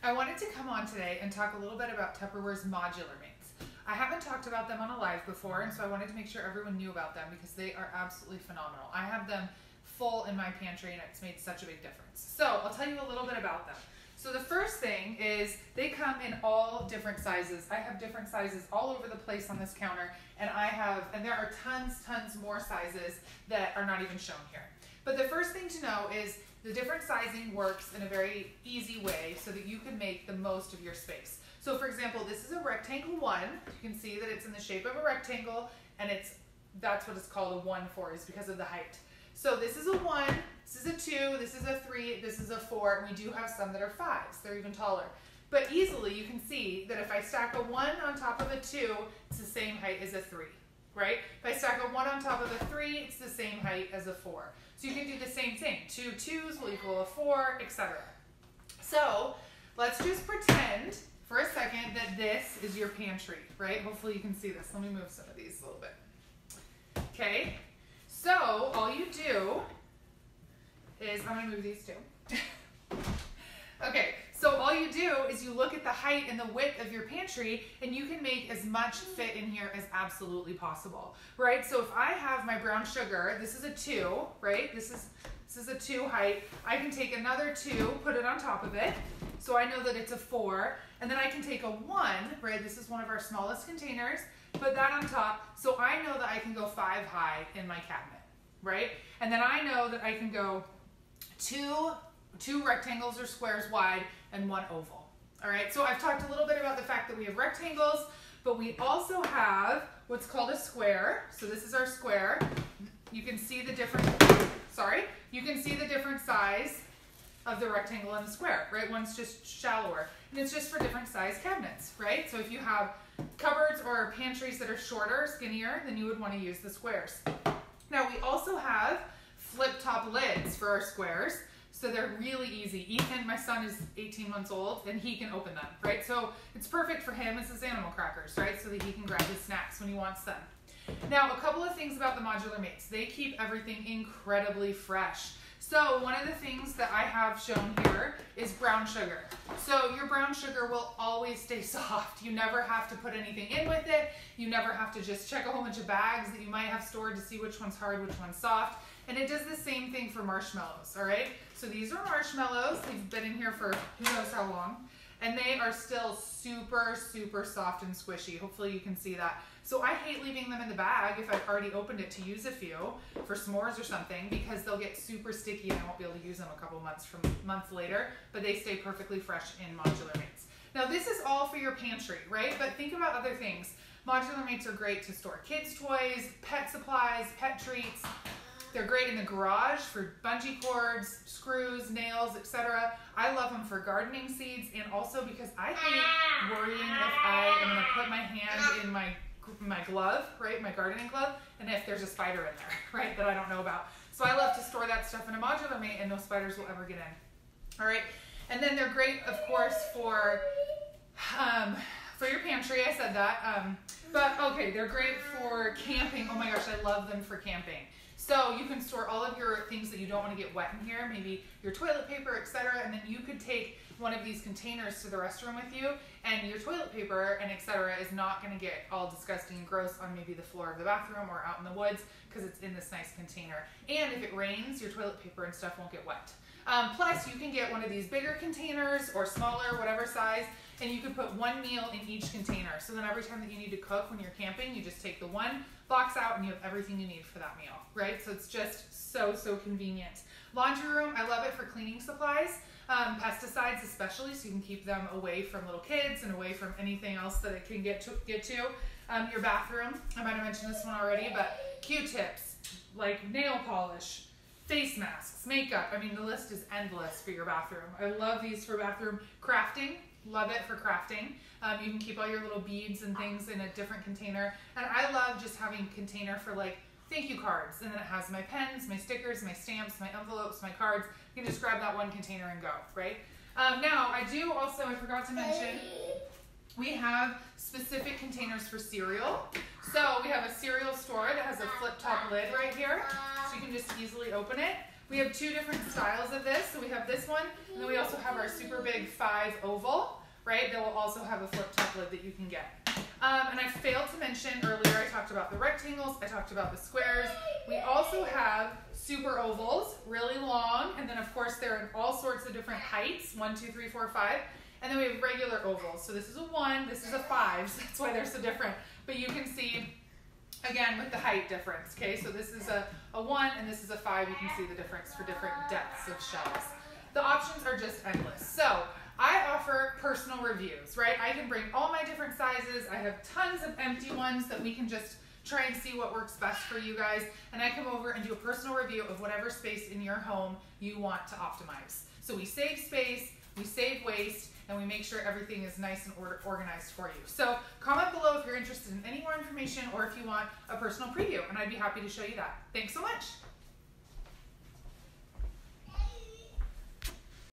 I wanted to come on today and talk a little bit about Tupperware's Modular mates. I haven't talked about them on a live before, and so I wanted to make sure everyone knew about them because they are absolutely phenomenal. I have them full in my pantry and it's made such a big difference. So I'll tell you a little bit about them. So the first thing is they come in all different sizes. I have different sizes all over the place on this counter, and there are tons more sizes that are not even shown here. But the first thing to know is the different sizing works in a very easy way so that you can make the most of your space. So for example, this is a rectangle 1. You can see that it's in the shape of a rectangle, and that's what it's called a 1 for, is because of the height. So this is a 1, this is a 2, this is a 3, this is a 4, and we do have some that are 5s. They're even taller. But easily you can see that if I stack a 1 on top of a 2, it's the same height as a 3, right? If I stack a 1 on top of a 3, it's the same height as a 4. So you can do the same thing. 2 2s will equal a 4, etc. So let's just pretend for a second that this is your pantry, right? Hopefully you can see this. Let me move some of these a little bit. Okay. So all you do is, I'm going to move these too. Okay, so all you do is you look at the height and the width of your pantry, and you can make as much fit in here as absolutely possible, right? So if I have my brown sugar, this is a 2, right? This is a 2 height. I can take another 2, put it on top of it, so I know that it's a 4, and then I can take a 1, right? This is one of our smallest containers, put that on top, so I know that I can go 5 high in my cabinet, right? And then I know that I can go two rectangles or squares wide and 1 oval. All right, so I've talked a little bit about the fact that we have rectangles, but we also have what's called a square. So this is our square. You can see the different size of the rectangle and the square, right? One's just shallower, and it's just for different size cabinets, right? So if you have cupboards or pantries that are shorter, skinnier, then you would want to use the squares. Now we also have flip top lids for our squares. So they're really easy. Ethan, my son, is 18 months old, and he can open them, right? So it's perfect for him as his animal crackers, right? So that he can grab his snacks when he wants them. Now, a couple of things about the modular mates. They keep everything incredibly fresh. So one of the things that I have shown here is brown sugar. So your brown sugar will always stay soft. You never have to put anything in with it. You never have to just check a whole bunch of bags that you might have stored to see which one's hard, which one's soft. And it does the same thing for marshmallows, all right? So these are marshmallows. They've been in here for who knows how long. And they are still super soft and squishy. Hopefully you can see that. So I hate leaving them in the bag if I've already opened it to use a few for s'mores or something, because they'll get super sticky and I won't be able to use them a couple months later, but they stay perfectly fresh in modular mates. Now this is all for your pantry, right? But think about other things. Modular mates are great to store kids' toys, pet supplies, pet treats. They're great in the garage for bungee cords, screws, nails, etc. I love them for gardening seeds, and also because I hate worrying if I am going to put my hand in my glove, right, my gardening glove, and if there's a spider in there, right, that I don't know about. So I love to store that stuff in a modular mate, and no spiders will ever get in. All right, and then they're great, of course, for your pantry. I said that, but okay, they're great for camping. Oh my gosh, I love them for camping. So you can store all of your things that you don't want to get wet in here, maybe your toilet paper, etc. And then you could take one of these containers to the restroom with you, and your toilet paper and etc. is not going to get all disgusting and gross on maybe the floor of the bathroom or out in the woods, because it's in this nice container. And if it rains, your toilet paper and stuff won't get wet. Plus, you can get one of these bigger containers or smaller, whatever size, and you can put 1 meal in each container. So then every time that you need to cook when you're camping, you just take the 1 box out and you have everything you need for that meal, right? So it's just so convenient. Laundry room, I love it for cleaning supplies, pesticides especially, so you can keep them away from little kids and away from anything else that it can get to. Your bathroom, I might have mentioned this one already, but Q-tips, like nail polish, face masks, makeup. I mean, the list is endless for your bathroom. I love these for bathroom crafting. Love it for crafting. You can keep all your little beads and things in a different container. And I love just having a container for like thank you cards. And then it has my pens, my stickers, my stamps, my envelopes, my cards. You can just grab that one container and go, right? Now, I do also, I forgot to mention, we have specific containers for cereal. So we have a cereal store that has a flip top lid right here. So you can just easily open it. We have two different styles of this. So we have this one, and then we also have our super big 5 oval, right? That will also have a flip top lid that you can get. And I failed to mention earlier, I talked about the rectangles, I talked about the squares. We also have super ovals, really long, and then of course they're in all sorts of different heights, 1, 2, 3, 4, 5. And then we have regular ovals. So this is a 1, this is a 5, so that's why they're so different. But you can see, again, with the height difference, okay? So this is a 1 and this is a 5. You can see the difference for different depths of shells. The options are just endless. So I offer personal reviews, right? I can bring all my different sizes. I have tons of empty ones that we can just try and see what works best for you guys. And I come over and do a personal review of whatever space in your home you want to optimize. So we save space, we save waste, and we make sure everything is nice and organized for you. So comment below if you're interested in any more information or if you want a personal preview, and I'd be happy to show you that. Thanks so much.